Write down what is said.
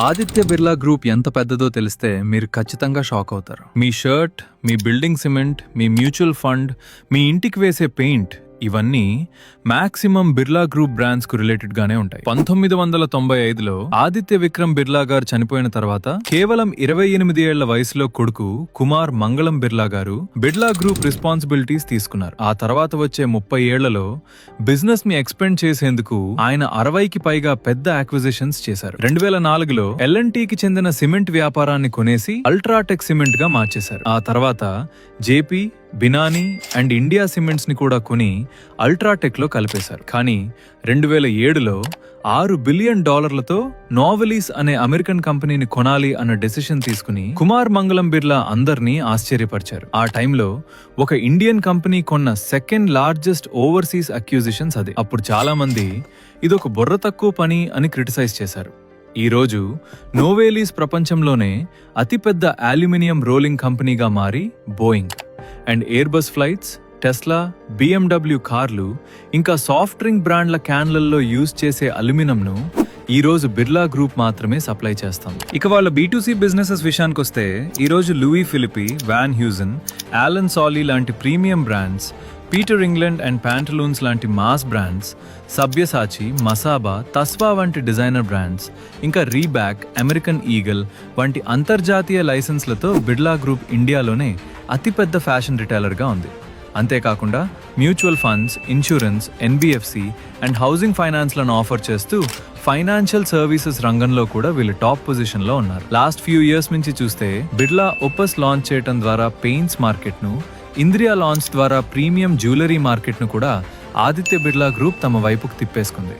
Aditya Birla group ఎంత పెద్దదో తెలిస్తే మీరు ఖచ్చితంగా షాక్ అవుతారు. మీ షర్ట్, మీ బిల్డింగ్ సిమెంట్, మీ మ్యూచువల్ ఫండ్, మీ ఇంటికి వేసే పెయింట్ ఇవన్నీ మాక్సిమం బిర్లా గ్రూప్ బ్రాండ్స్ కు రిలేటెడ్ గానే ఉంటాయి. 1995లో ఆదిత్య విక్రమ్ బిర్లా గారు చనిపోయిన తర్వాత కేవలం 28 ఏళ్ల వయసులో కొడుకు కుమార్ మంగళం బిర్లా గారు బిర్లా గ్రూప్ రెస్పాన్సిబిలిటీస్ తీసుకున్నారు. ఆ తర్వాత వచ్చే 30 ఏళ్లలో బిజినెస్ ని ఎక్స్పెండ్ చేసేందుకు ఆయన 60కి పైగా పెద్ద అక్విజిషన్స్ చేశారు. 2004లో L&Tకి చెందిన సిమెంట్ వ్యాపారాన్ని కొనేసి అల్ట్రాటెక్ సిమెంట్ గా మార్చేశారు. ఆ తర్వాత జేపీ, బినానీ అండ్ ఇండియా సిమెంట్స్ ని కూడా కొని అల్ట్రాటెక్ లో కలిపేశారు. కానీ 2007లో $6 బిలియన్ నోవెలీస్ అనే అమెరికన్ కంపెనీని కొనాలి అన్న డెసిషన్ తీసుకుని కుమార్ మంగళం బిర్లా అందర్నీ ఆశ్చర్యపరిచారు. ఆ టైంలో ఒక ఇండియన్ కంపెనీ కొన్న సెకండ్ లార్జెస్ట్ ఓవర్సీస్ అక్యూజిషన్స్ అదే. అప్పుడు చాలా మంది ఇదొక బుర్ర తక్కువ పని అని క్రిటిసైజ్ చేశారు. ఈ రోజు నోవెలీస్ ప్రపంచంలోనే అతిపెద్ద అల్యూమినియం రోలింగ్ కంపెనీగా మారి Boeing and Airbus flights, Tesla, BMW కార్లు ఇంకా సాఫ్ట్ డ్రింక్ బ్రాండ్ల క్యాన్లలో యూజ్ చేసే అల్యూమినియంను ఈ రోజు బిర్లా గ్రూప్ మాత్రమే సప్లై చేస్తాం. ఇక వాళ్ళ B2C బిజినెసెస్ విషయానికి వస్తే ఈ రోజు Louis Philippe, Van Heusen, Allen Solly లాంటి premium brands, Peter England and Pantaloons లాంటి మాస్ బ్రాండ్స్, సబ్యసాచి, మసాబా, తస్వా వంటి డిజైనర్ బ్రాండ్స్, ఇంకా రీబ్యాక్, అమెరికన్ ఈగల్ వంటి అంతర్జాతీయ లైసెన్స్లతో బిర్లా గ్రూప్ ఇండియాలోనే అతిపెద్ద ఫ్యాషన్ రిటైలర్గా ఉంది. అంతేకాకుండా mutual funds, insurance, NBFC and housing ఫైనాన్స్లను ఆఫర్ చేస్తూ ఫైనాన్షియల్ సర్వీసెస్ రంగంలో కూడా వీళ్ళు టాప్ పొజిషన్లో ఉన్నారు. లాస్ట్ ఫ్యూ ఇయర్స్ నుంచి చూస్తే బిర్లా ఒపస్ లాంచ్ చేయడం ద్వారా పెయింట్స్ మార్కెట్ను, ఇంద్రియా లాంచ్ ద్వారా ప్రీమియం జ్యువెలరీ మార్కెట్ను కూడా ఆదిత్య బిర్లా గ్రూప్ తమ వైపుకు తిప్పేసుకుంది.